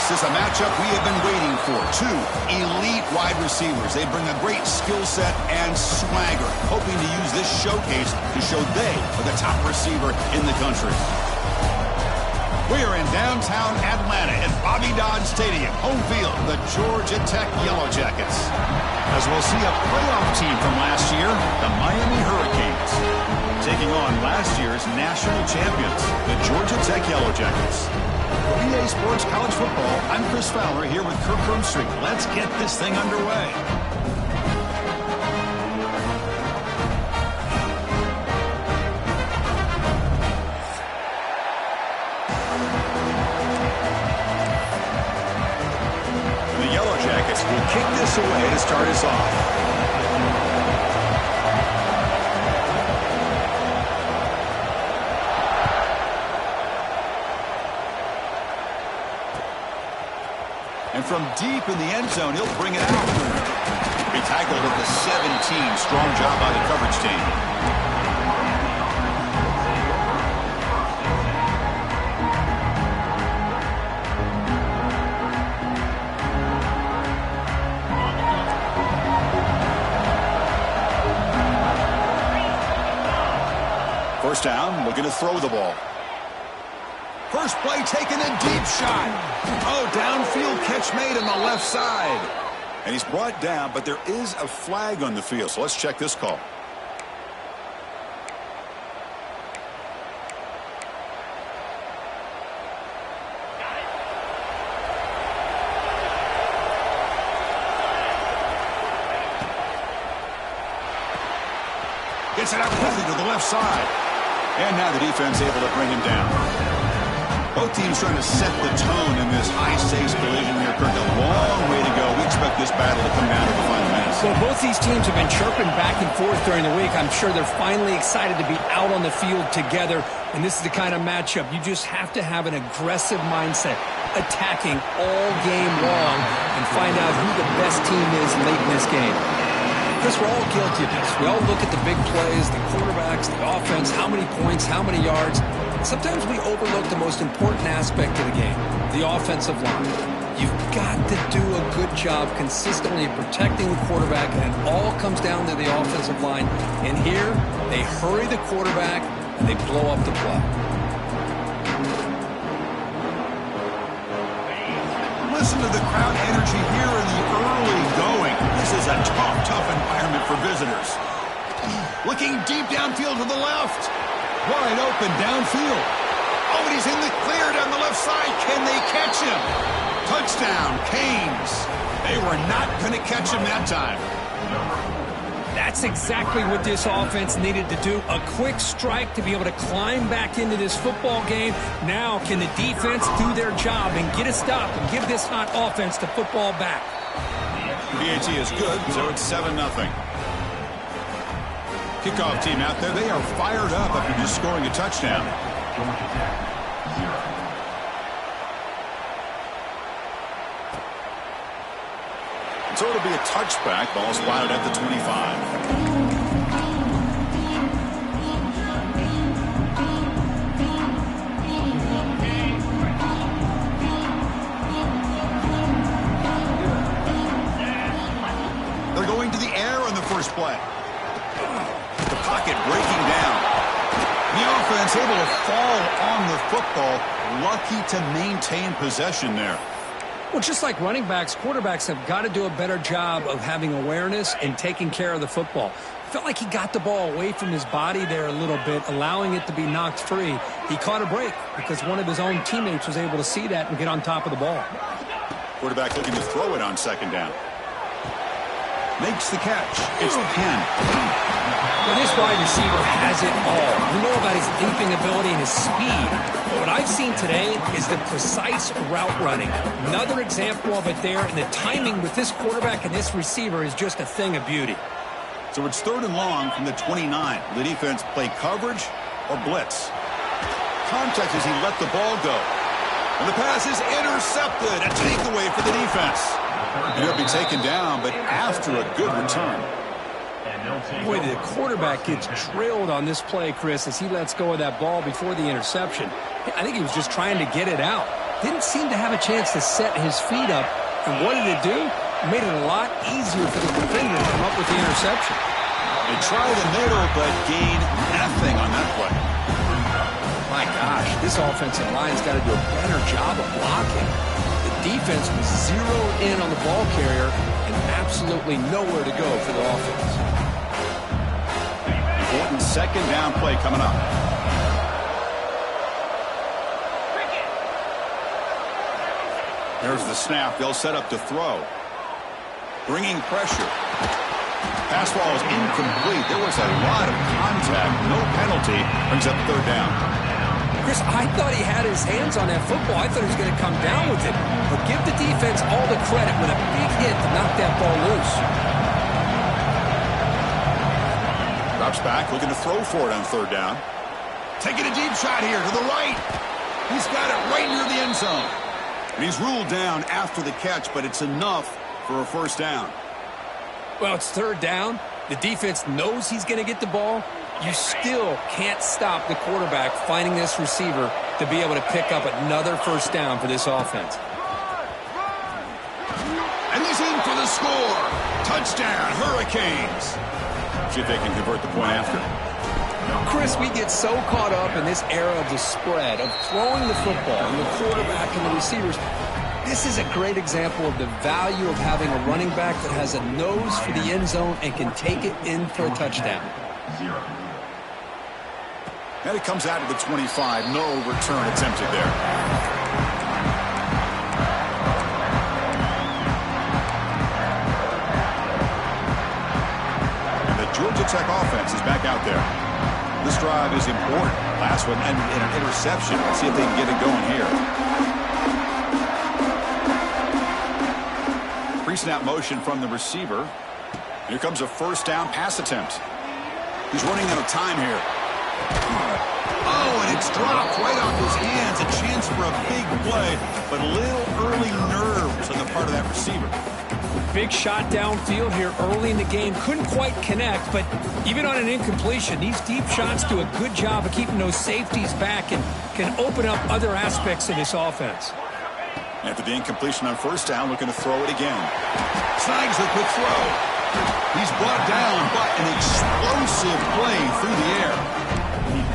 This is a matchup we have been waiting for. Two elite wide receivers. They bring a great skill set and swagger, hoping to use this showcase to show they are the top receiver in the country. We are in downtown Atlanta at Bobby Dodd Stadium, home field, the Georgia Tech Yellow Jackets. As we'll see a playoff team from last year, the Miami Hurricanes, taking on last year's national champions, the Georgia Tech Yellow Jackets. For EA Sports College Football, I'm Chris Fowler here with Kirk Broomstreet. Let's get this thing underway. The Yellow Jackets will kick this away to start us off. And from deep in the end zone, he'll bring it out. He tackled at the 17. Strong job by the coverage team. First down, looking to throw the ball. First play taken, a deep shot. Oh, downfield catch made on the left side. And he's brought down, but there is a flag on the field. So let's check this call. Gets it out quickly to the left side. And now the defense able to bring him down. Both teams trying to set the tone in this high-stakes collision here, Kirk. A long way to go. We expect this battle to come down to the final minutes. Well, both these teams have been chirping back and forth during the week. I'm sure they're finally excited to be out on the field together. And this is the kind of matchup you just have to have an aggressive mindset, attacking all game long, and find out who the best team is late in this game. Chris, we're all guilty of this. We all look at the big plays, the quarterbacks, the offense, how many points, how many yards. Sometimes we overlook the most important aspect of the game, the offensive line. You've got to do a good job consistently protecting the quarterback, and it all comes down to the offensive line. And here, they hurry the quarterback, and they blow up the play. Listen to the crowd energy here in the early going. This is a tough environment for visitors. Looking deep downfield to the left. Wide open downfield. Oh, and he's in the clear down the left side. Can they catch him? Touchdown, Canes. They were not going to catch him that time. That's exactly what this offense needed to do. A quick strike to be able to climb back into this football game. Now can the defense do their job and get a stop and give this hot offense the football back? PAT is good, so it's 7-0. Kickoff team out there, they are fired up after just scoring a touchdown. So it'll be a touchback. Ball spotted at the 25. They're going to the air on the first play. The pocket breaking down. The offense able to fall on the football. Lucky to maintain possession there. Well, just like running backs, quarterbacks have got to do a better job of having awareness and taking care of the football. Felt like he got the ball away from his body there a little bit, allowing it to be knocked free. He caught a break because one of his own teammates was able to see that and get on top of the ball. Quarterback looking to throw it on second down. Makes the catch. It's Penn. Well, this wide receiver has it all. We know about his leaping ability and his speed. But what I've seen today is the precise route running. Another example of it there, and the timing with this quarterback and this receiver is just a thing of beauty. So it's 3rd and long from the 29. The defense play coverage or blitz. Contact as he let the ball go. And the pass is intercepted. A takeaway for the defense. And he'll be taken down, but after a good return. Boy, the quarterback gets drilled on this play, Chris, as he lets go of that ball before the interception. I think he was just trying to get it out. didn't seem to have a chance to set his feet up. And what did it do? It made it a lot easier for the defender to come up with the interception. They try the middle, but gain nothing on that play. My gosh, this offensive line's got to do a better job of blocking. The defense was zeroed in on the ball carrier and absolutely nowhere to go for the offense. Important second down play coming up. There's the snap. They'll set up to throw. Bringing pressure. Pass ball is incomplete. There was a lot of contact. No penalty. Brings up third down. Chris, I thought he had his hands on that football. I thought he was going to come down with it. But give the defense all the credit with a big hit to knock that ball loose. Drops back, looking to throw for it on third down. Taking a deep shot here to the right. He's got it right near the end zone. And he's ruled down after the catch, but it's enough for a first down. Well, it's third down. The defense knows he's going to get the ball. You still can't stop the quarterback finding this receiver to be able to pick up another first down for this offense. And he's in for the score. Touchdown, Hurricanes. See if they can convert the point after. Chris, we get so caught up in this era of the spread, of throwing the football, and the quarterback and the receivers. This is a great example of the value of having a running back that has a nose for the end zone and can take it in for a touchdown. And it comes out of the 25. No return attempted there. And the Georgia Tech offense is back out there. This drive is important. Last one ended in an interception. Let's see if they can get it going here. Pre-snap motion from the receiver. Here comes a first down pass attempt. He's running out of time here. Oh, and it's dropped right off his hands. A chance for a big play, but a little early nerves on the part of that receiver. Big shot downfield here early in the game. Couldn't quite connect, but even on an incompletion, these deep shots do a good job of keeping those safeties back and can open up other aspects of this offense. After the incompletion on first down, looking to throw it again. Snags a quick throw. He's brought down, but an explosive play through the air.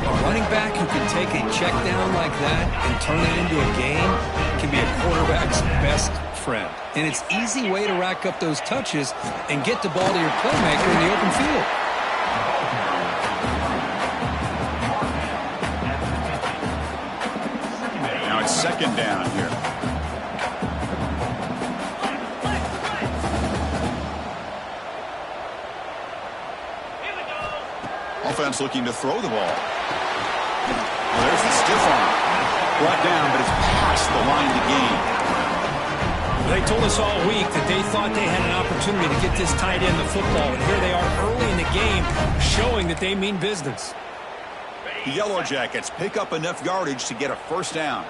A running back who can take a check down like that and turn it into a game can be a quarterback's best friend. And it's an easy way to rack up those touches and get the ball to your playmaker in the open field. Now it's second down here. Offense looking to throw the ball. Well, there's the stiff arm. Brought down, but it's past the line to gain. They told us all week that they thought they had an opportunity to get this tight end the football, and here they are early in the game showing that they mean business. The Yellow Jackets pick up enough yardage to get a first down.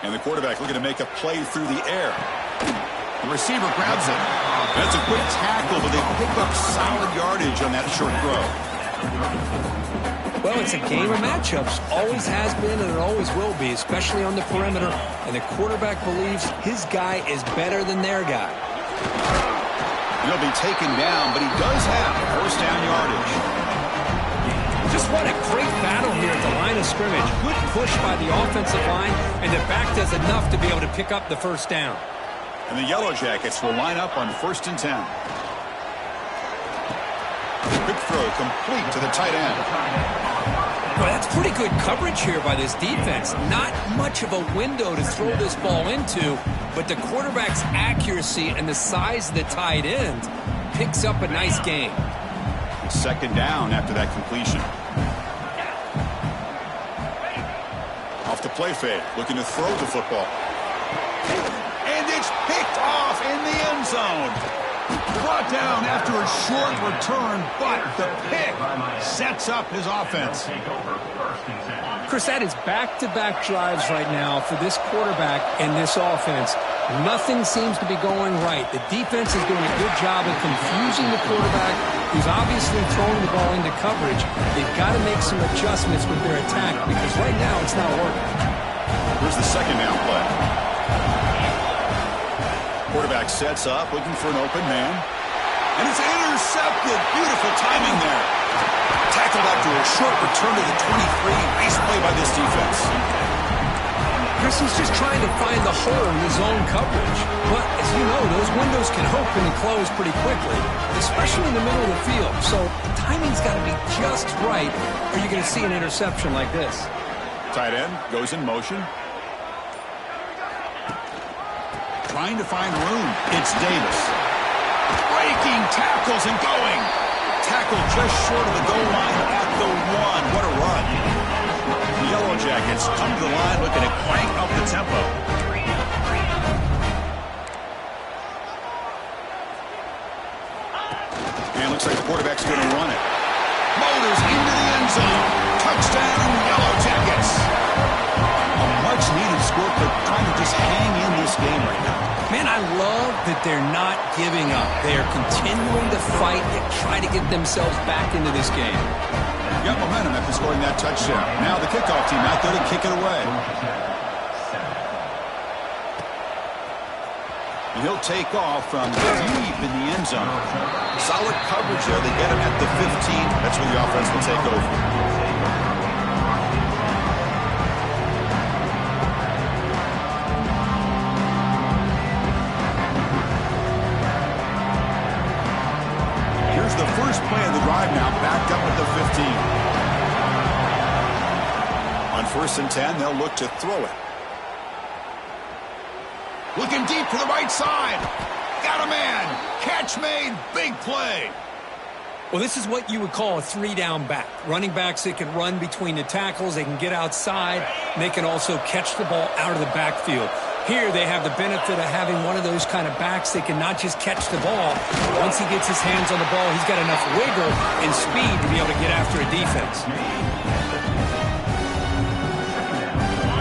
And the quarterback looking to make a play through the air. The receiver grabs it. That's a quick tackle, but they pick up solid yardage on that short throw. Well, it's a game of matchups. Always has been and it always will be, especially on the perimeter. And the quarterback believes his guy is better than their guy. He'll be taken down, but he does have first down yardage. Just what a great battle here at the line of scrimmage. Good push by the offensive line, and the back does enough to be able to pick up the first down. And the Yellow Jackets will line up on 1st and 10. Quick throw complete to the tight end. Well, that's pretty good coverage here by this defense. Not much of a window to throw this ball into, but the quarterback's accuracy and the size of the tight end picks up a nice game. Second down after that completion. Off the play fake, looking to throw the football. And it's picked off in the end zone. Brought down after a short return, but the pick sets up his offense. Chris, that is back-to-back drives right now for this quarterback and this offense. Nothing seems to be going right. The defense is doing a good job of confusing the quarterback, who's obviously throwing the ball into coverage. They've got to make some adjustments with their attack because right now it's not working. Here's the second down play. Quarterback sets up, looking for an open man. And it's intercepted. Beautiful timing there. Tackled after a short return to the 23. Nice play by this defense. Chris, he's just trying to find the hole in his own coverage. But, as you know, those windows can open and close pretty quickly, especially in the middle of the field. So timing's got to be just right, or you're going to see an interception like this. Tight end goes in motion. Trying to find room. It's Davis. Breaking tackles and going. Tackle just short of the goal line at the 1. What a run. The Yellow Jackets come to the line looking to crank up the tempo. And looks like the quarterback's going to run it. Motors into the end zone. Touchdown, Yellow Jackets. A much-needed score, but trying to just hang in this game right now. Man, I love that they're not giving up. They are continuing to fight and try to get themselves back into this game. Got momentum after scoring that touchdown. Now the kickoff team out there to kick it away. And he'll take off from deep in the end zone. Solid coverage there. They get him at the 15. That's where the offense will take over. The first play of the drive now, backed up at the 15. On 1st and 10, they'll look to throw it. Looking deep to the right side. Got a man. Catch made. Big play. Well, this is what you would call a 3-down back. Running backs, they can run between the tackles. They can get outside. And they can also catch the ball out of the backfield. Here they have the benefit of having one of those kind of backs that can not just catch the ball. Once he gets his hands on the ball, he's got enough wiggle and speed to be able to get after a defense.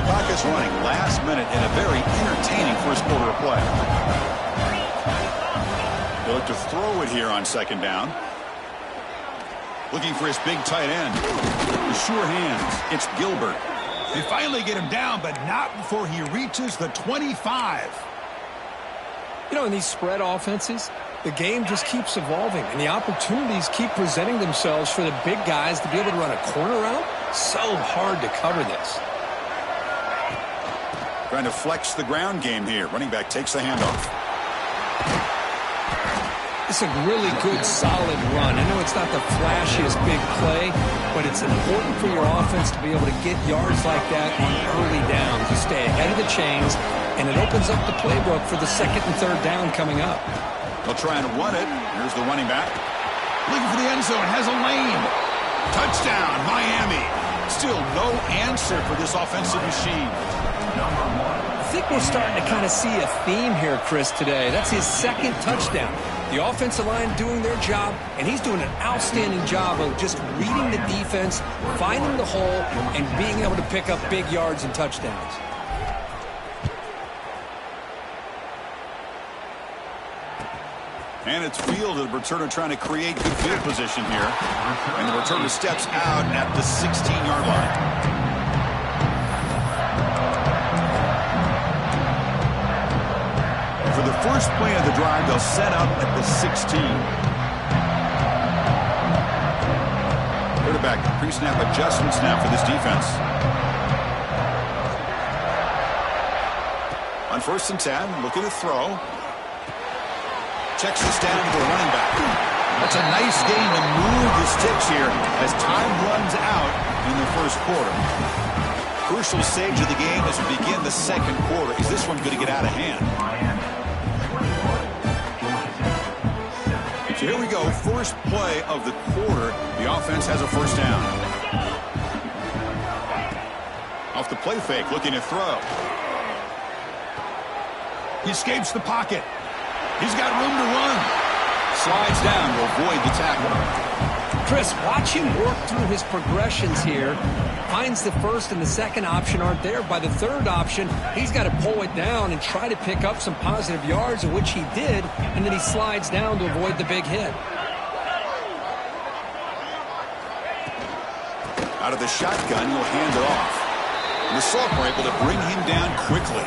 Clock is running last minute in a very entertaining first quarter of play. They look to throw it here on 2nd down. Looking for his big tight end. The sure hands. It's Gilbert. They finally get him down, but not before he reaches the 25. You know, in these spread offenses, the game just keeps evolving, and the opportunities keep presenting themselves for the big guys to be able to run a corner route. So hard to cover this. Trying to flex the ground game here. Running back takes the handoff. It's a really good, solid run. I know it's not the flashiest big play, but it's important for your offense to be able to get yards like that on early downs. You stay ahead of the chains, and it opens up the playbook for the 2nd and 3rd down coming up. They'll try and run it. Here's the running back. Looking for the end zone. Has a lane. Touchdown, Miami. Still no answer for this offensive machine. I think we're starting to kind of see a theme here, Chris, today. That's his 2nd touchdown. The offensive line doing their job, and he's doing an outstanding job of just reading the defense, finding the hole, and being able to pick up big yards and touchdowns. And it's fielded. The returner trying to create good field position here. And the returner steps out at the 16-yard line. For the first play of the drive, they'll set up at the 16. Quarterback pre-snap adjustments now for this defense. On 1st and 10, looking to throw. Checks this down to the running back. That's a nice game to move the sticks here as time runs out in the first quarter. Crucial stage of the game as we begin the 2nd quarter. Is this one going to get out of hand? So here we go, first play of the quarter. The offense has a 1st down. Off the play fake, looking to throw. He escapes the pocket. He's got room to run. Slides down to avoid the tackle. Chris, watch him work through his progressions here. Finds the first and the second option aren't there. By the third option, he's got to pull it down and try to pick up some positive yards, which he did, and then he slides down to avoid the big hit. Out of the shotgun, he'll hand it off. And the Salk were able to bring him down quickly.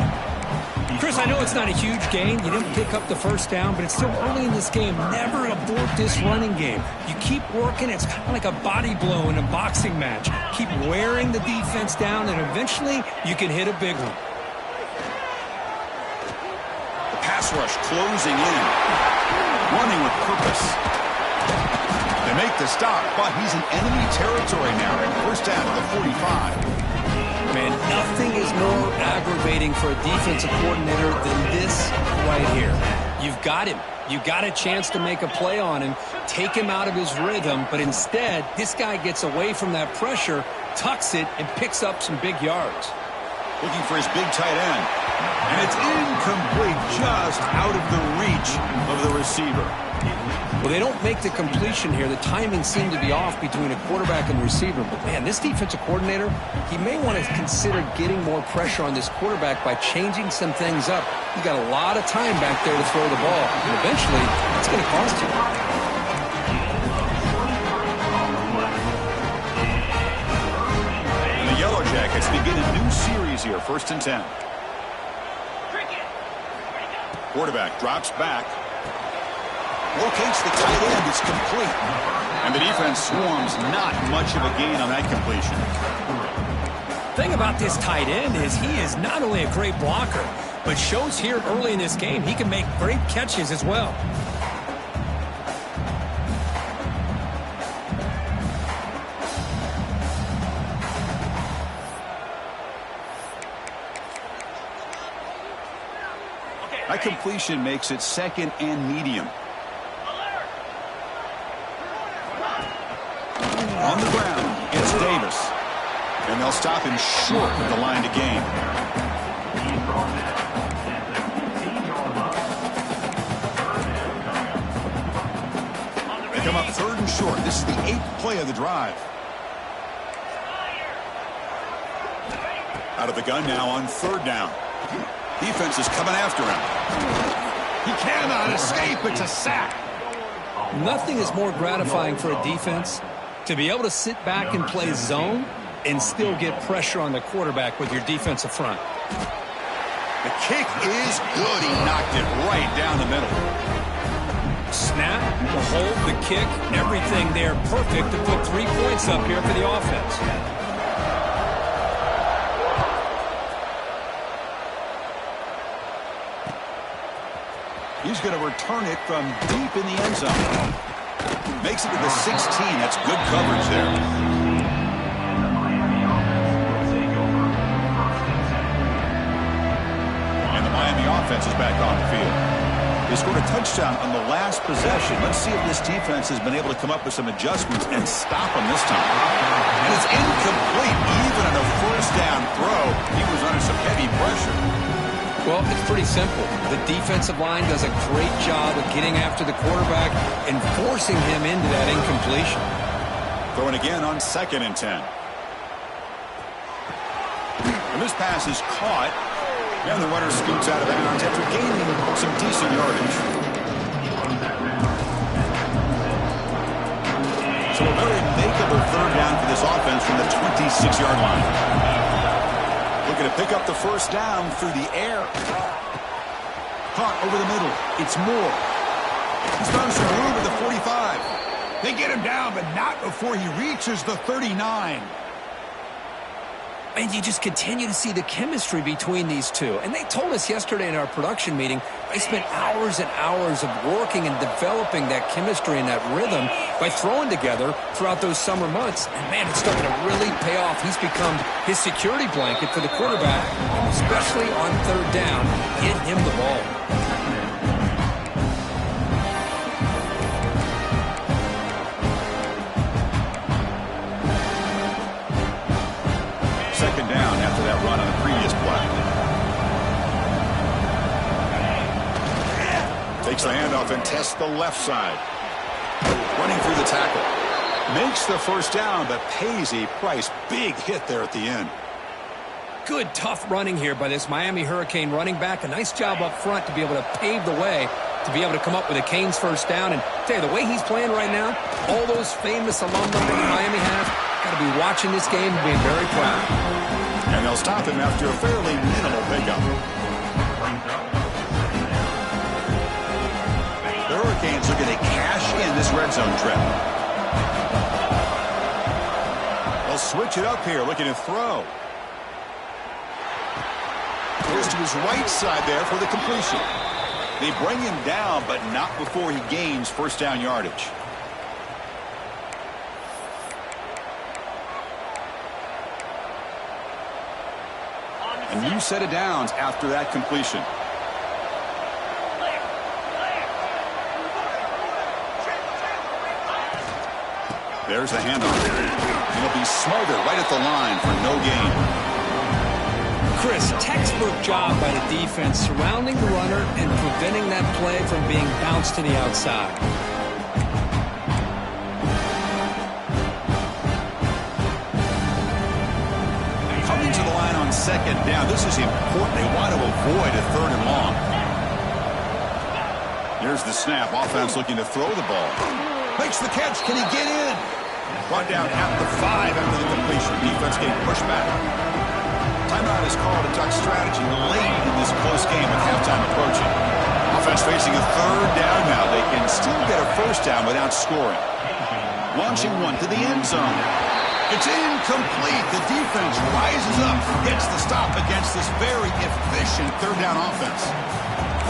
Chris, I know it's not a huge gain. You didn't pick up the first down, but it's still early in this game. Never abort this running game. You keep working. It's kind of like a body blow in a boxing match. Keep wearing the defense down, and eventually you can hit a big one. The pass rush closing in. Running with purpose. They make the stop, but he's in enemy territory now. First down to the 45. Man, nothing is more aggravating for a defensive coordinator than this right here. You've got him. You got a chance to make a play on him, take him out of his rhythm, but instead, this guy gets away from that pressure, tucks it, and picks up some big yards. Looking for his big tight end. And it's incomplete, just out of the reach of the receiver. Well, they don't make the completion here. The timing seemed to be off between a quarterback and the receiver. But, man, this defensive coordinator, he may want to consider getting more pressure on this quarterback by changing some things up. He's got a lot of time back there to throw the ball. And eventually, it's going to cost you. And the Yellow Jackets begin a new series here, 1st and 10. Quarterback drops back. Locates the tight end. It's complete. And the defense swarms. Not much of a gain on that completion. Thing about this tight end is he is not only a great blocker, but shows here early in this game he can make great catches as well. That completion makes it 2nd and medium. On the ground, it's Davis. And they'll stop him short of the line to gain. They come up 3rd and short. This is the 8th play of the drive. Out of the gun now on 3rd down. Defense is coming after him. He cannot escape. It's a sack. Nothing is more gratifying for a defense to be able to sit back and play zone and still get pressure on the quarterback with your defensive front. The kick is good. He knocked it right down the middle. Snap, the hold, the kick, everything there perfect to put 3 points up here for the offense. He's going to return it from deep in the end zone. Makes it to the 16. That's good coverage there. And the Miami offense is back on the field. They scored a touchdown on the last possession. Let's see if this defense has been able to come up with some adjustments and stop them this time. And it's incomplete. Even on a 1st down throw, he was under some heavy pressure. Well, it's pretty simple. The defensive line does a great job of getting after the quarterback and forcing him into that incompletion. Throwing again on 2nd and 10. And this pass is caught. And the runner scoots out of bounds after gaining some decent yardage. So a very makeable 3rd down for this offense from the 26-yard line. Looking to pick up the 1st down through the air. Caught over the middle. It's Moore. He's found some room at the 45. They get him down, but not before he reaches the 39. And you just continue to see the chemistry between these two. And they told us yesterday in our production meeting, they spent hours and hours of working and developing that chemistry and that rhythm by throwing together throughout those summer months. And, man, it's starting to really pay off. He's become his security blanket for the quarterback, and especially on 3rd down, get him the ball. Run on the previous play. Takes the handoff and tests the left side. Running through the tackle. Makes the first down, but pays a price. Big hit there at the end. Good, tough running here by this Miami Hurricane running back. A nice job up front to be able to pave the way to be able to come up with a Canes first down. And tell you, the way he's playing right now, all those famous alumni that Miami has, got to be watching this game and being very proud. And they'll stop him after a fairly minimal pickup. The Hurricanes looking to cash in this red zone trip. They'll switch it up here, looking to throw. Goes to his right side there for the completion. They bring him down, but not before he gains first down yardage. A new set of downs after that completion. There's the handoff. It'll be smothered right at the line for no gain. Chris, textbook job by the defense surrounding the runner and preventing that play from being bounced to the outside. Coming to the line on second down. This is important. They want to avoid a third and long. Here's the snap. Offense looking to throw the ball. Makes the catch. Can he get in? Brought down at the 5 after the completion. Defense getting pushed back. Timeout is called a duck strategy late in this close game with halftime approaching. Offense facing a third down now. They can still get a first down without scoring. Launching one to the end zone. It's incomplete. The defense rises up, gets the stop against this very efficient third down offense.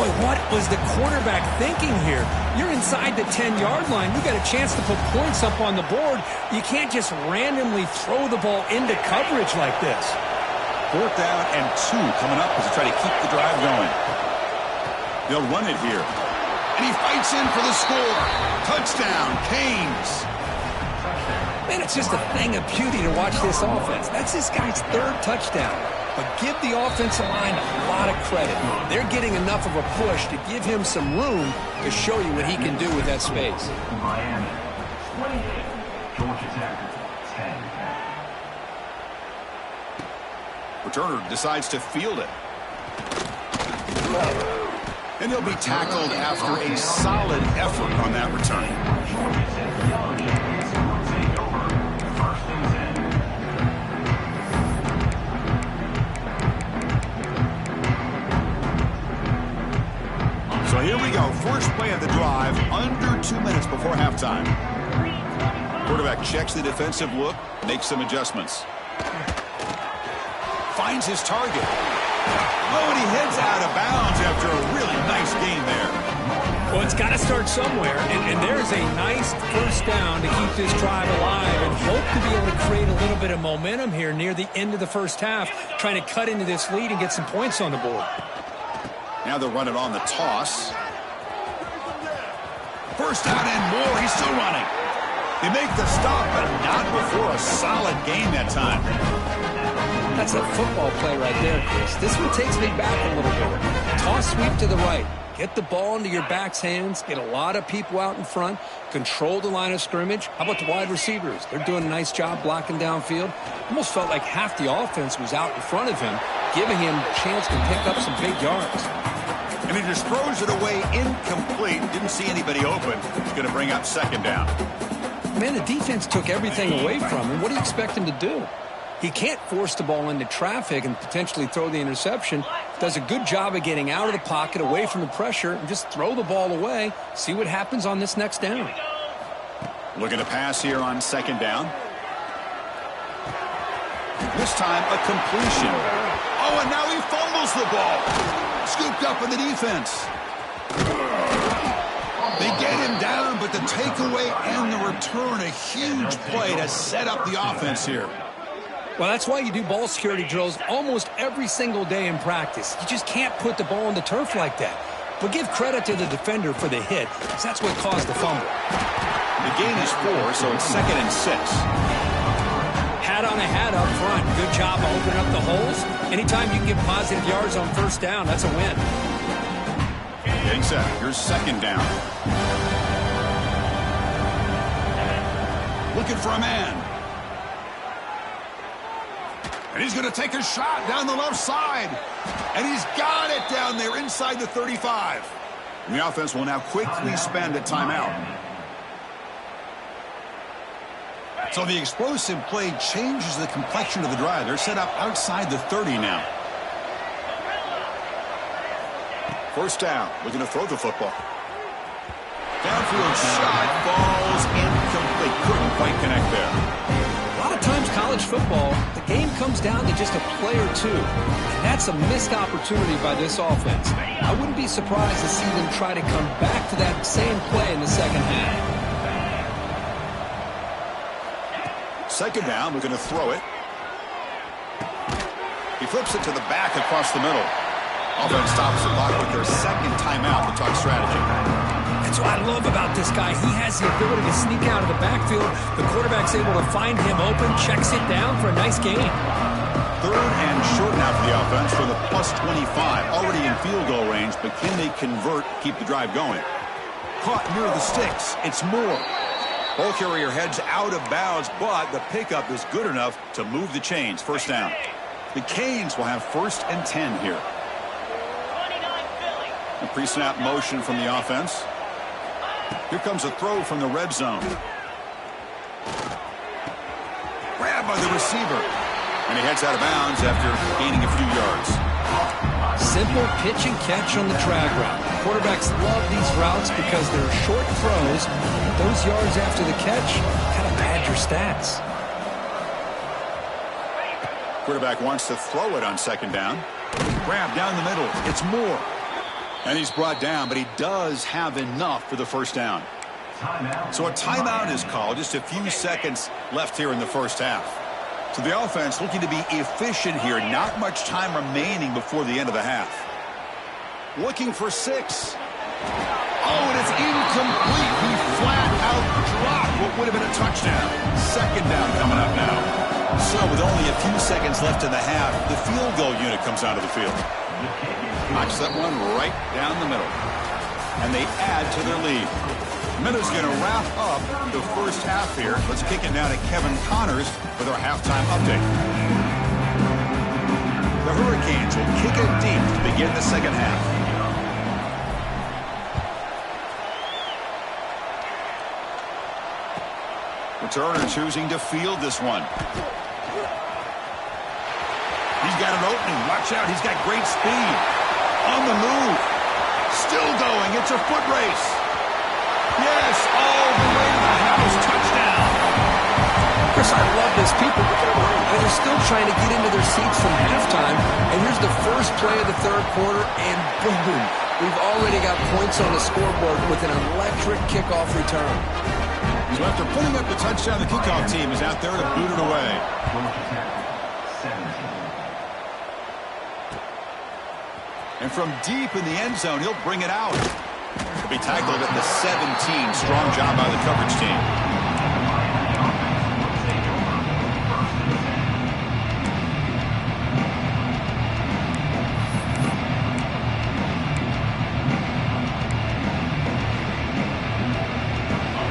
Boy, what was the quarterback thinking here? You're inside the 10-yard line. You got a chance to put points up on the board. You can't just randomly throw the ball into coverage like this. 4th down and 2 coming up as they try to keep the drive going. They'll run it here. And he fights in for the score. Touchdown, Canes. Man, it's just a thing of beauty to watch this offense. That's this guy's 3rd touchdown. But give the offensive line a lot of credit. They're getting enough of a push to give him some room to show you what he can do with that space. Miami, 28, Georgia Tech, 10. Returner decides to field it. And he'll be tackled after a solid effort on that return. So here we go. First play of the drive, under 2 minutes before halftime. Quarterback checks the defensive look, makes some adjustments. Finds his target. Oh, and he heads out of bounds after a really nice gain there. Well, it's got to start somewhere, and there's a nice first down to keep this drive alive and hope to be able to create a little bit of momentum here near the end of the first half, trying to cut into this lead and get some points on the board. Now they'll run it on the toss. First down and more. He's still running. They make the stop, but not before a solid gain that time. That's a football play right there, Chris. This one takes me back a little bit. Toss sweep to the right. Get the ball into your back's hands. Get a lot of people out in front. Control the line of scrimmage. How about the wide receivers? They're doing a nice job blocking downfield. Almost felt like half the offense was out in front of him, giving him a chance to pick up some big yards. And he just throws it away incomplete. Didn't see anybody open. He's going to bring up second down. Man, the defense took everything away from him. What do you expect him to do? He can't force the ball into traffic and potentially throw the interception. Does a good job of getting out of the pocket, away from the pressure, and just throw the ball away. See what happens on this next down. Looking to pass here on second down. This time a completion. Oh, and now he fumbles the ball. Scooped up in the defense. They get him down, but the takeaway and the return, a huge play to set up the offense here. Well, that's why you do ball security drills almost every single day in practice. You just can't put the ball on the turf like that. But give credit to the defender for the hit, because that's what caused the fumble. The gain is 4, so it's 2nd and 6. Hat on a hat up front. Good job of opening up the holes. Anytime you can get positive yards on first down, that's a win. Staying set. Here's second down. Looking for a man. And he's going to take a shot down the left side. And he's got it down there inside the 35. And the offense will now quickly spend a timeout. So the explosive play changes the complexion of the drive. They're set up outside the 30 now. First down. Looking to throw the football. Downfield shot falls incomplete. Couldn't quite connect there. A lot of times college football, the game comes down to just a play or two. And that's a missed opportunity by this offense. I wouldn't be surprised to see them try to come back to that same play in the second half. Second down, we're going to throw it. He flips it to the back across the middle. Offense stops the clock with their second timeout to talk strategy. That's what I love about this guy. He has the ability to sneak out of the backfield. The quarterback's able to find him open, checks it down for a nice gain. Third and short now for the offense for the plus 25. Already in field goal range, but can they convert, keep the drive going? Caught near the sticks. It's Moore. Ball carrier heads out of bounds, but the pickup is good enough to move the chains. First down. The Canes will have 1st and 10 here. A pre-snap motion from the offense. Here comes a throw from the red zone. Grabbed by the receiver. And he heads out of bounds after gaining a few yards. Simple pitch and catch on the drag route. Quarterbacks love these routes because they're short throws. But those yards after the catch kind of pad your stats. Quarterback wants to throw it on second down. Grab down the middle. It's Moore. And he's brought down, but he does have enough for the first down. So a timeout is called. Just a few seconds left here in the first half. So the offense looking to be efficient here. Not much time remaining before the end of the half. Looking for 6. Oh, and it's incomplete. He flat out dropped what would have been a touchdown. Second down coming up now. So with only a few seconds left in the half, the field goal unit comes out of the field. Knocks that one right down the middle. And they add to their lead. Minutes going to wrap up the first half here. Let's kick it down to Kevin Connors with our halftime update. The Hurricanes will kick it deep to begin the second half. Returner choosing to field this one. He's got an opening. Watch out. He's got great speed. On the move. Still going. It's a foot race. Yes, all the way to the house. Touchdown. Chris, I love this. People, they're still trying to get into their seats from halftime. And here's the first play of the third quarter, and boom. We've already got points on the scoreboard with an electric kickoff return. So after putting up the touchdown, the kickoff team is out there to boot it away. And from deep in the end zone, he'll bring it out. He'll be tackled at the 17. Strong job by the coverage team.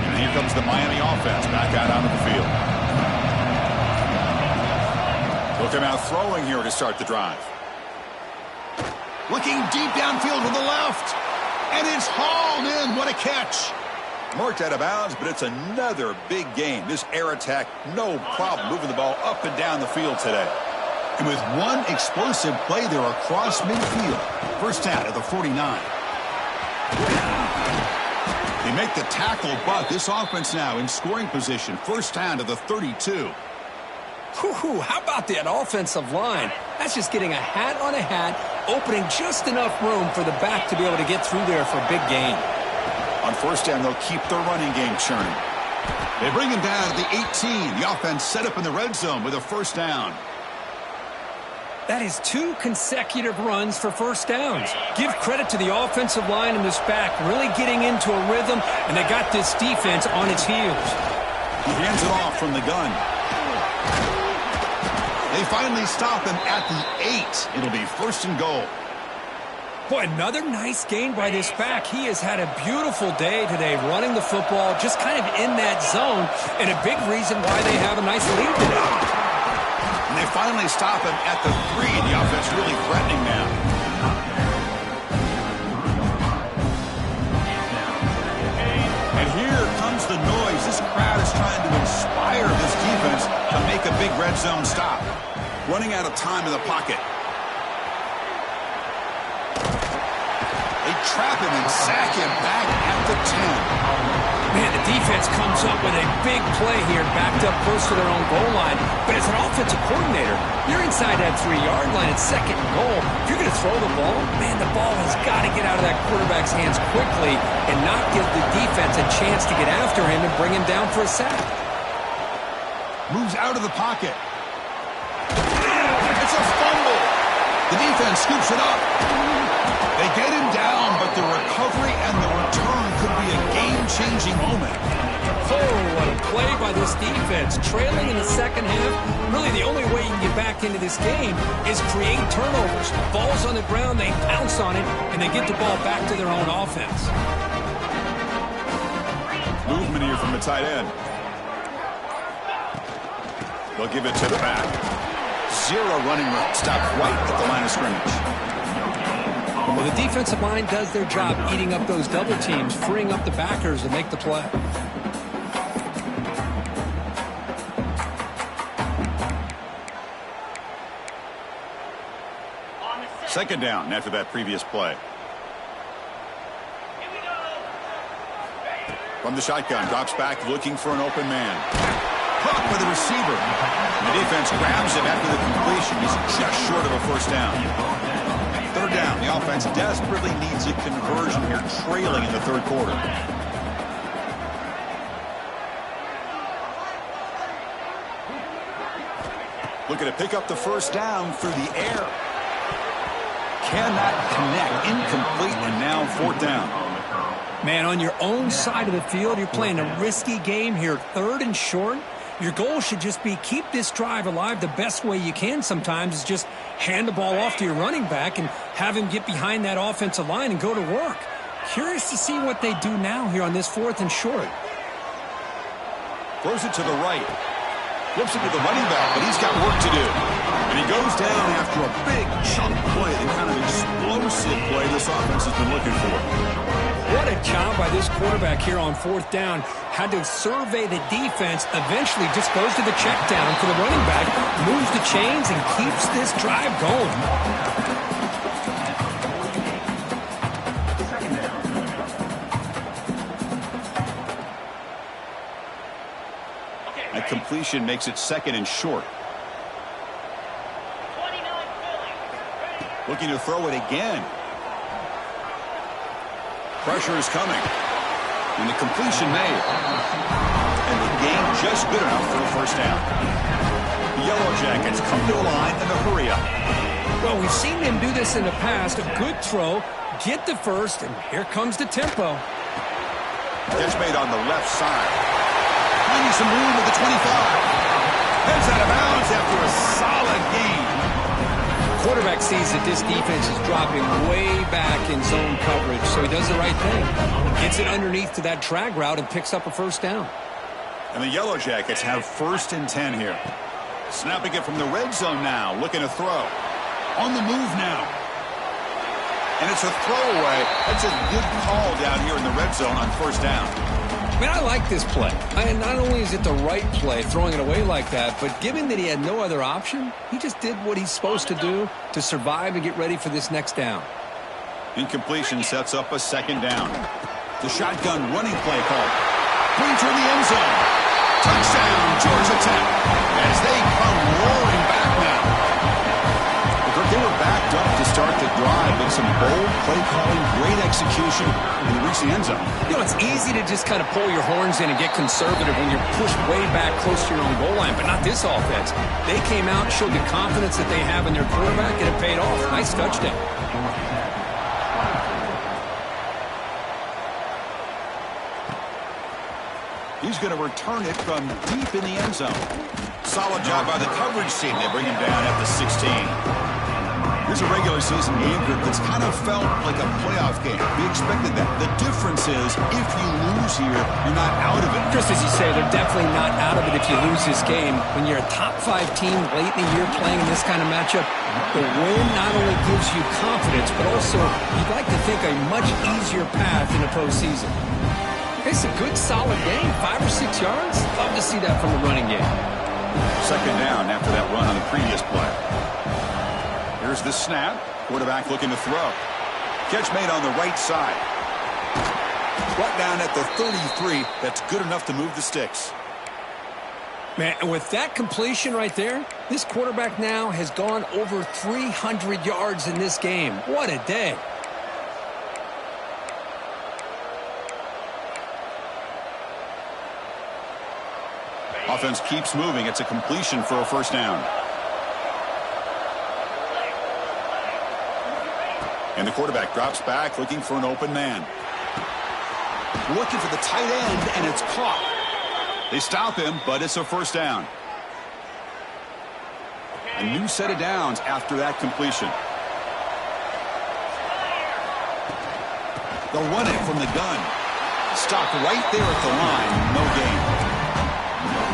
And here comes the Miami offense back out onto the field. They'll come out throwing here to start the drive. Looking deep downfield to the left. And it's hauled in. What a catch. Marked out of bounds, but it's another big gain. This air attack, no problem moving the ball up and down the field today. And with one explosive play there across midfield. First down at the 49. They make the tackle, but this offense now in scoring position. First down to the 32. Whew, how about that offensive line? That's just getting a hat on a hat, opening just enough room for the back to be able to get through there for a big gain. On first down, they'll keep the running game churning. They bring him down at the 18. The offense set up in the red zone with a first down. That is 2 consecutive runs for first downs. Give credit to the offensive line and this back really getting into a rhythm, and they got this defense on its heels. He hands it off from the gun. They finally stop him at the 8. It'll be first and goal. Boy, another nice gain by this back. He has had a beautiful day today running the football, just kind of in that zone, and a big reason why they have a nice lead today. And they finally stop him at the 3, and the offense really threatening now. And here comes the noise. This crowd is trying to inspire this defense to make a big red zone stop. Running out of time in the pocket. They trap him and sack him back at the 10. Man, the defense comes up with a big play here, backed up close to their own goal line. But as an offensive coordinator, you're inside that 3-yard line at 2nd and goal. If you're going to throw the ball, man, the ball has got to get out of that quarterback's hands quickly and not give the defense a chance to get after him and bring him down for a sack. Moves out of the pocket. It's a fumble. The defense scoops it up. They get him down, but the recovery and the return could be a game-changing moment. Oh, what a play by this defense. Trailing in the second half, really the only way you can get back into this game is create turnovers. Ball's on the ground, they pounce on it, and they get the ball back to their own offense. Movement here from the tight end. They'll give it to the back. 0 running room. Stop right at the line of scrimmage. Well, the defensive line does their job eating up those double teams, freeing up the backers to make the play. Second down after that previous play. From the shotgun, drops back looking for an open man. Caught by the receiver. And the defense grabs him after the completion. He's just short of a first down. Third down. The offense desperately needs a conversion here, trailing in the third quarter. Looking to pick up the first down through the air. Cannot connect. Incomplete, and now 4th down. Man, on your own side of the field, you're playing a risky game here. 3rd and short. Your goal should just be keep this drive alive the best way you can sometimes is just hand the ball off to your running back and have him get behind that offensive line and go to work. Curious to see what they do now here on this 4th and short. Throws it to the right. Flips it to the running back, but he's got work to do. And he goes down after a big chunk play, the kind of explosive play this offense has been looking for. What a job by this quarterback here on 4th down. Had to survey the defense, eventually just goes to the check down for the running back, moves the chains, and keeps this drive going. That completion makes it 2nd and short. Looking to throw it again. Pressure is coming. And the completion made. And the gain just good enough for a first down. The Yellow Jackets come to a line and a hurry up. Well, we've seen them do this in the past. A good throw, get the first, and here comes the tempo. Catch made on the left side. Finding some room at the 25. Heads out of bounds after a solid gain. Quarterback sees that this defense is dropping way back in zone coverage, so he does the right thing. Gets it underneath to that drag route and picks up a first down. And the Yellow Jackets have 1st and 10 here. Snapping it from the red zone now, looking to throw. On the move now. And it's a throwaway. That's a good call down here in the red zone on first down. I mean, I like this play. And not only is it the right play, throwing it away like that, but given that he had no other option, he just did what he's supposed to do to survive and get ready for this next down. Incompletion sets up a 2nd down. The shotgun running play call. Brings her in the end zone. Touchdown, Georgia Tech, as they come roaring back now. They were backed up to start the drive, but some bold play calling, great execution, and they reach the end zone. You know, it's easy to just kind of pull your horns in and get conservative when you're pushed way back close to your own goal line, but not this offense. They came out, showed the confidence that they have in their quarterback, and it paid off. Nice touchdown. He's going to return it from deep in the end zone. Solid job by the coverage team. They bring him down at the 16. Here's a regular season game that's kind of felt like a playoff game. We expected that. The difference is if you lose here, you're not out of it. Just as you say, they're definitely not out of it if you lose this game. When you're a top-5 team late in the year playing in this kind of matchup, the win not only gives you confidence, but also you'd like to think a much easier path in the postseason. It's a good, solid game. 5 or 6 yards. Love to see that from the running game. Second down after that run on the previous play. Here's the snap. Quarterback looking to throw. Catch made on the right side. Brought down at the 33. That's good enough to move the sticks. Man, and with that completion right there, this quarterback now has gone over 300 yards in this game. What a day. Offense keeps moving. It's a completion for a first down. And the quarterback drops back looking for an open man. Looking for the tight end, and it's caught. They stop him, but it's a first down. A new set of downs after that completion. They'll run it from the gun. Stopped right there at the line. No gain.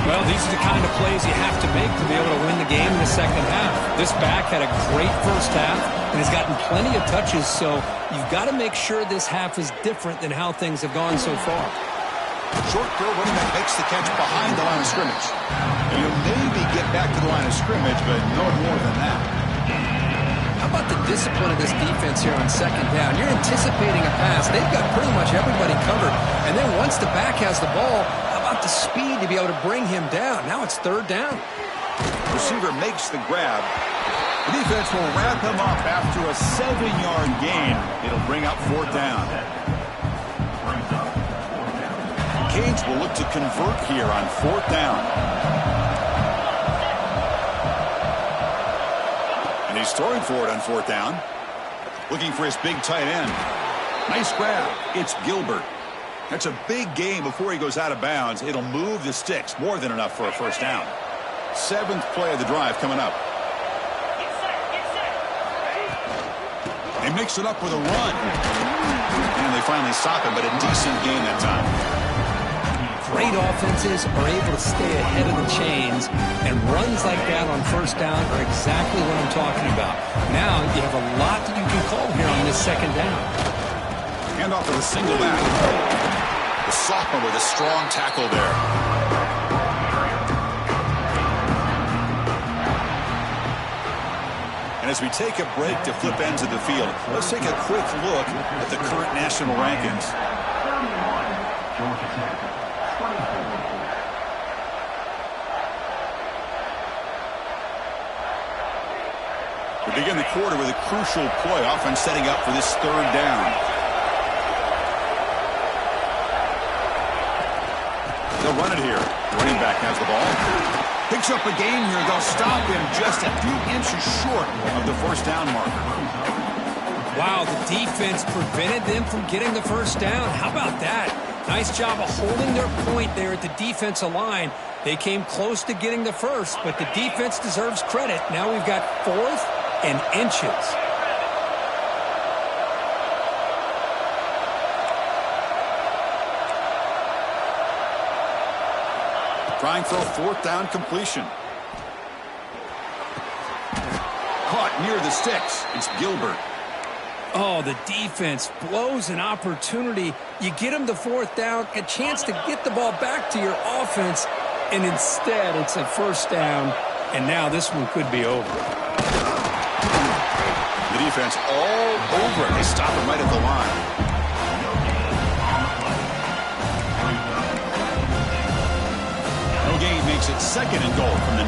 Well, these are the kind of plays you have to make to be able to win the game in the second half. This back had a great first half and has gotten plenty of touches, so you've got to make sure this half is different than how things have gone so far. Short throw, running back makes the catch behind the line of scrimmage. You maybe get back to the line of scrimmage, but no more than that. How about the discipline of this defense here on second down? You're anticipating a pass. They've got pretty much everybody covered. And then once the back has the ball, how about the speed to be able to bring him down? Now it's third down. Receiver makes the grab. The defense will wrap him up after a 7-yard gain. It'll bring up fourth down. Canes will look to convert here on fourth down. And he's throwing for it on fourth down. Looking for his big tight end. Nice grab. It's Gilbert. That's a big gain before he goes out of bounds. It'll move the sticks. More than enough for a first down. 7th play of the drive coming up. They mix it up with a run. And they finally stop him, but a decent gain that time. Great offenses are able to stay ahead of the chains, and runs like that on first down are exactly what I'm talking about. Now you have a lot that you can call here on this second down. Hand off with a single back. The sophomore with a strong tackle there. And as we take a break to flip ends of the field, let's take a quick look at the current national rankings. Georgia Tech, 24. We begin the quarter with a crucial play, often setting up for this third down. They'll run it here. Running back has the ball. Picks up a gain here. They'll stop him just a few inches short of the first down marker. Wow, the defense prevented them from getting the first down. How about that? Nice job of holding their point there at the defensive line. They came close to getting the first, but the defense deserves credit. Now we've got 4th and inches. Trying for a fourth down completion. Caught near the sticks. It's Gilbert. Oh, the defense blows an opportunity. You get them the fourth down, a chance to get the ball back to your offense, and instead it's a first down, and now this one could be over. The defense all over it. They stop him right at the line. No gain makes it 2nd and goal from the 9.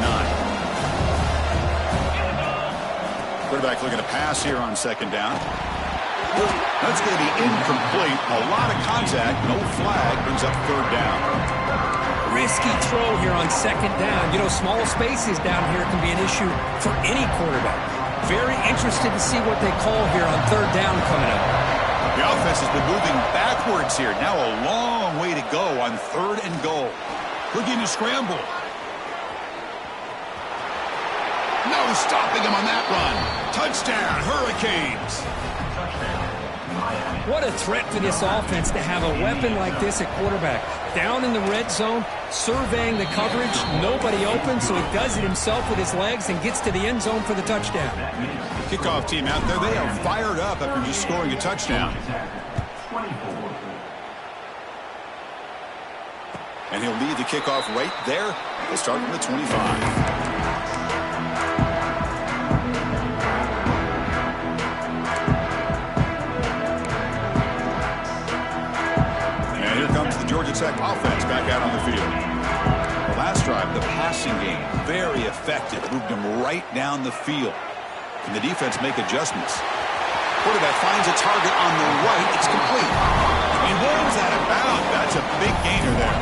Quarterback looking to pass here on second down. That's going to be incomplete. A lot of contact. No flag. Brings up third down. Risky throw here on second down. You know, small spaces down here can be an issue for any quarterback. Very interested to see what they call here on third down coming up. The offense has been moving backwards here. Now a long way to go on 3rd and goal. Looking to scramble. No stopping him on that run. Touchdown, Hurricanes. What a threat for this offense to have a weapon like this at quarterback. Down in the red zone, surveying the coverage, nobody open, so he does it himself with his legs and gets to the end zone for the touchdown. Kickoff team out there, they are fired up after just scoring a touchdown. And he'll lead the kickoff right there. He'll start from the 25. Georgia Tech offense back out on the field. The last drive, the passing game, very effective. Moved him right down the field. Can the defense make adjustments? Quarterback finds a target on the right. It's complete. He rolls that about. That's a big gainer there.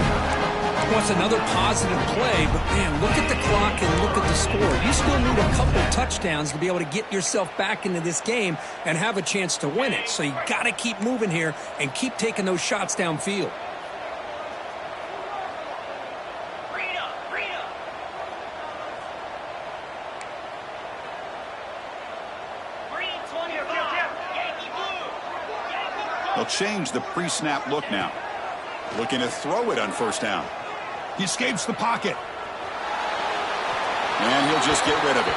Well, it's another positive play, but man, look at the clock and look at the score. You still need a couple touchdowns to be able to get yourself back into this game and have a chance to win it. So you got to keep moving here and keep taking those shots downfield. They'll change the pre-snap look now. Looking to throw it on first down. He escapes the pocket. And he'll just get rid of it.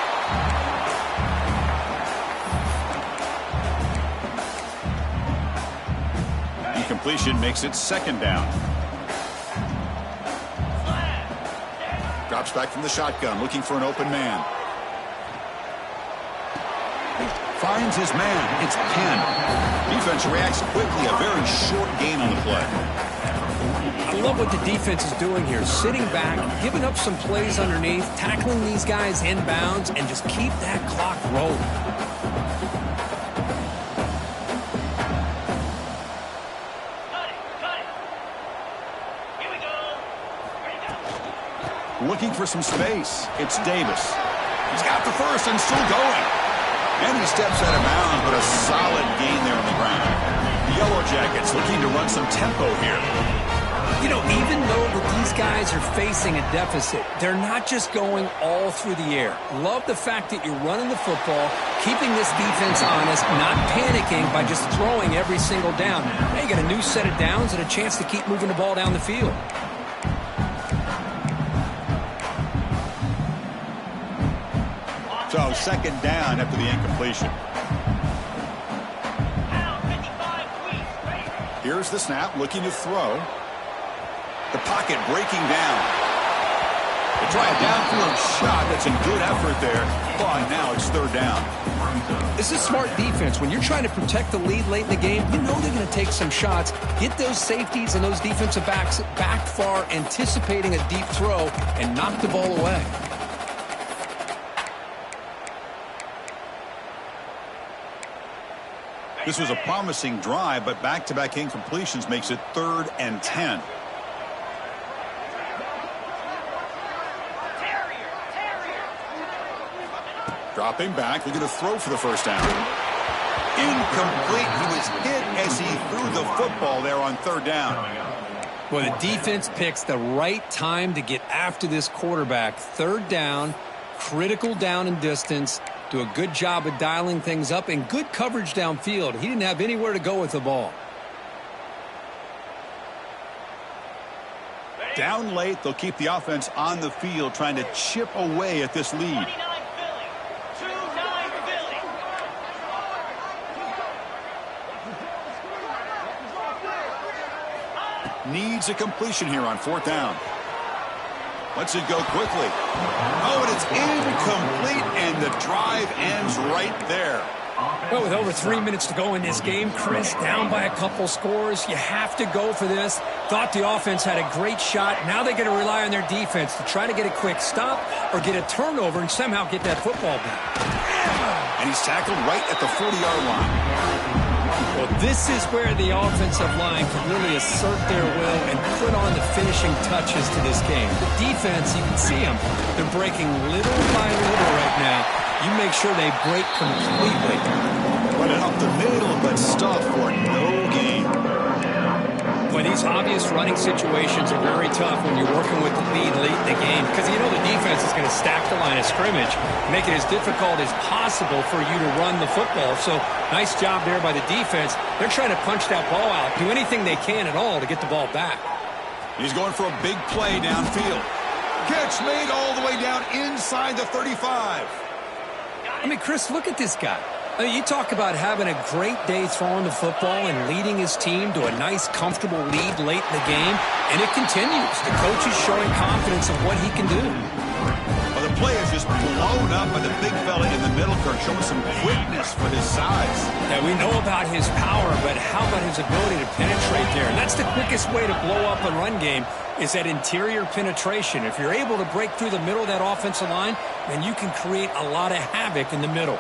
Incompletion makes it second down. Drops back from the shotgun, looking for an open man. Finds his man. It's Penn. Defense reacts quickly. A very short gain on the play. I love what the defense is doing here. Sitting back, giving up some plays underneath, tackling these guys inbounds, and just keep that clock rolling. Here we go. Looking for some space. It's Davis. He's got the first and still going. And he steps out of bounds, but a solid gain there on the ground. The Yellow Jackets looking to run some tempo here. You know, even though that these guys are facing a deficit, they're not just going all through the air. Love the fact that you're running the football, keeping this defense honest, not panicking by just throwing every single down. Now you got a new set of downs and a chance to keep moving the ball down the field. So second down after the incompletion. Here's the snap, looking to throw. The pocket breaking down. They try a downfield shot. That's a good effort there. But now it's third down. This is smart defense. When you're trying to protect the lead late in the game, you know they're going to take some shots. Get those safeties and those defensive backs back far, anticipating a deep throw, and knock the ball away. This was a promising drive, but back-to-back incompletions makes it 3rd and 10. Dropping back, looking to throw for the first down. Incomplete. He was hit as he threw the football there on third down. Well, the defense picks the right time to get after this quarterback. Third down, critical down and distance. Do a good job of dialing things up and good coverage downfield. He didn't have anywhere to go with the ball. Down late, they'll keep the offense on the field trying to chip away at this lead. Needs a completion here on 4th down. Lets it go quickly. Oh, and it's incomplete, and the drive ends right there. Well, with over 3 minutes to go in this game, Chris, down by a couple scores, you have to go for this. Thought the offense had a great shot. Now they got to rely on their defense to try to get a quick stop or get a turnover and somehow get that football back. And he's tackled right at the 40-yard line. Well, this is where the offensive line can really assert their will and put on the finishing touches to this game. The defense, you can see them. They're breaking little by little right now. You make sure they break completely. Run it up the middle, but stuff for no gain. Well, these obvious running situations are very tough when you're working with the lead late in the game because you know the defense is going to stack the line of scrimmage, make it as difficult as possible for you to run the football. So nice job there by the defense. They're trying to punch that ball out, do anything they can at all to get the ball back. He's going for a big play downfield. Catch made all the way down inside the 35. I mean, Chris, look at this guy. I mean, you talk about having a great day throwing the football and leading his team to a nice, comfortable lead late in the game, and it continues. The coach is showing confidence of what he can do. Well, the play is just blown up by the big fella in the middle, Kirk, showing some quickness for his size. Yeah, we know about his power, but how about his ability to penetrate there? And that's the quickest way to blow up a run game is that interior penetration. If you're able to break through the middle of that offensive line, then you can create a lot of havoc in the middle.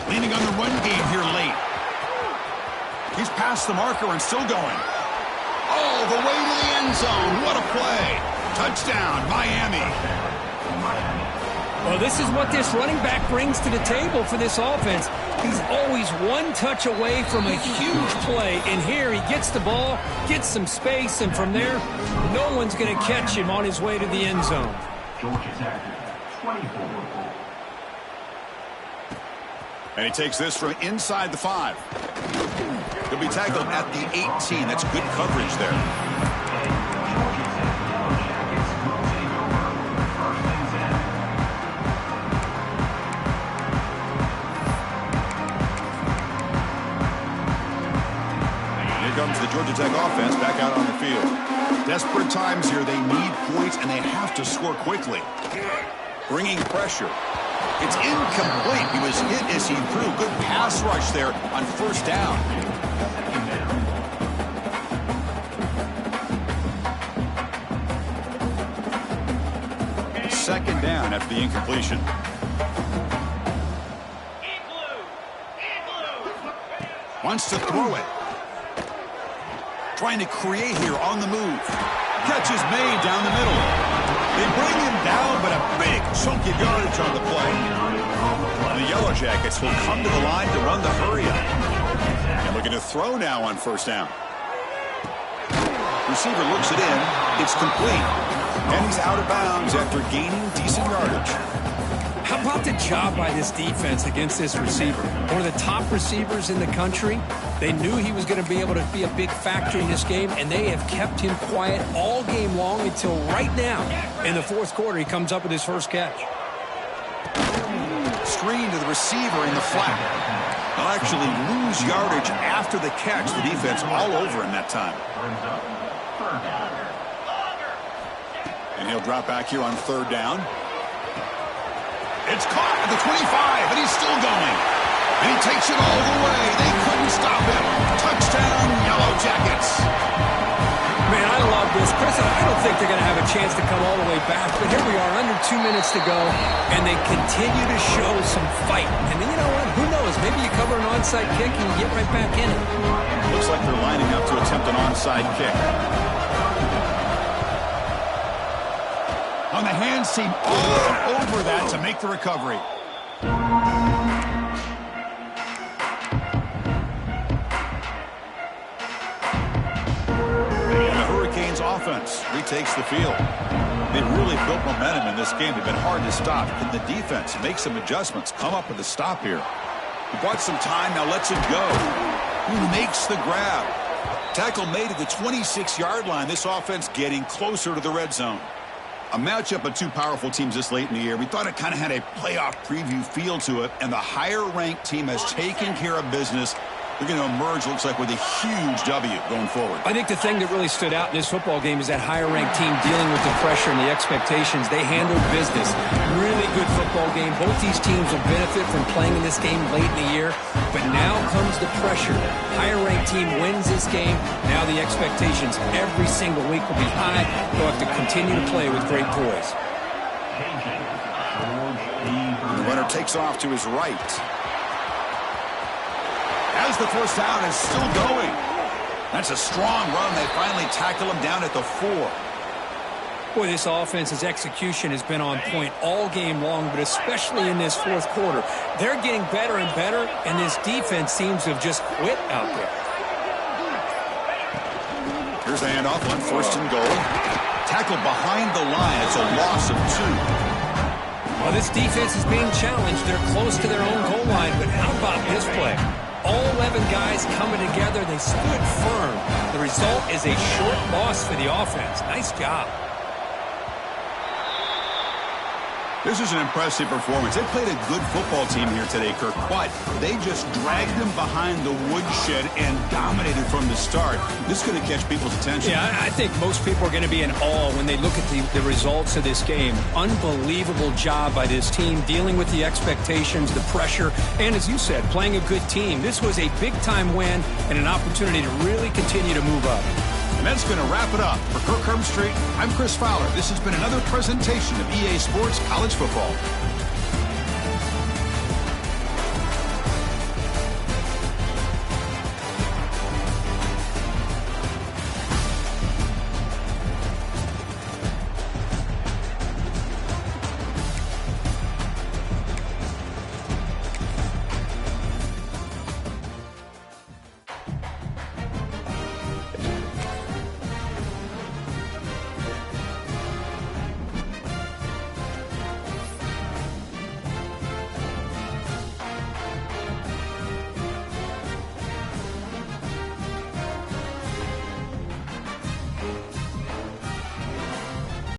Leaning on the run game here late. He's past the marker and still going. All the way to the end zone. What a play. Touchdown, Miami. Well, this is what this running back brings to the table for this offense. He's always one touch away from a huge play. And here he gets the ball, gets some space, and from there, no one's going to catch him on his way to the end zone. And he takes this from inside the 5. He'll be tackled at the 18. That's good coverage there. Here comes the Georgia Tech offense back out on the field. Desperate times here. They need points, and they have to score quickly. Bringing pressure. It's incomplete. He was hit as he threw. Good pass rush there on first down. Second down after the incompletion. Wants to throw it. Trying to create here on the move. Catch is made down the middle. They bring him down, but a big chunk of yardage on the play. The Yellow Jackets will come to the line to run the hurry-up. And looking to throw now on first down. Receiver looks it in. It's complete. And he's out of bounds after gaining decent yardage. How about the job by this defense against this receiver? One of the top receivers in the country. They knew he was going to be able to be a big factor in this game, and they have kept him quiet all game long until right now. In the fourth quarter, he comes up with his first catch. Screen to the receiver in the flat. They'll actually lose yardage after the catch. The defense all over him that time. And he'll drop back here on third down. It's caught at the 25, and he's still going. And he takes it all the way. They couldn't stop him. Touchdown, Yellow Jackets. Man, I love this. Chris, I don't think they're going to have a chance to come all the way back. But here we are, under 2 minutes to go, and they continue to show some fight. And then you know what? Who knows? Maybe you cover an onside kick and you get right back in it. Looks like they're lining up to attempt an onside kick. On the hands team all over that to make the recovery. And the Hurricanes offense retakes the field. They really built momentum in this game. They've been hard to stop. Can the defense make some adjustments? Come up with a stop here. He bought some time, now lets it go. He makes the grab. Tackle made at the 26-yard line. This offense getting closer to the red zone. A matchup of two powerful teams this late in the year. We thought it kind of had a playoff preview feel to it, and the higher-ranked team has taken care of business. They're going to emerge, looks like, with a huge W going forward. I think the thing that really stood out in this football game is that higher-ranked team dealing with the pressure and the expectations. They handled business. Really good football game. Both these teams will benefit from playing in this game late in the year, but now comes the pressure. Higher-ranked team wins this game. Now the expectations every single week will be high. They'll have to continue to play with great poise. The runner takes off to his right. As the first down is still going. That's a strong run. They finally tackle him down at the 4. Boy, this offense's execution has been on point all game long, but especially in this fourth quarter. They're getting better and better, and this defense seems to have just quit out there. Here's the handoff on first and goal. Tackled behind the line. It's a loss of 2. Well, this defense is being challenged. They're close to their own goal line, but how about this play? All 11 guys coming together. They stood firm. The result is a short loss for the offense. Nice job. This is an impressive performance. They played a good football team here today, Kirk, but they just dragged them behind the woodshed and dominated from the start. This is going to catch people's attention. Yeah, I think most people are going to be in awe when they look at the results of this game. Unbelievable job by this team dealing with the expectations, the pressure, and as you said, playing a good team. This was a big-time win and an opportunity to really continue to move up. And that's going to wrap it up. For Kirk Herbstreit, I'm Chris Fowler. This has been another presentation of EA Sports College Football.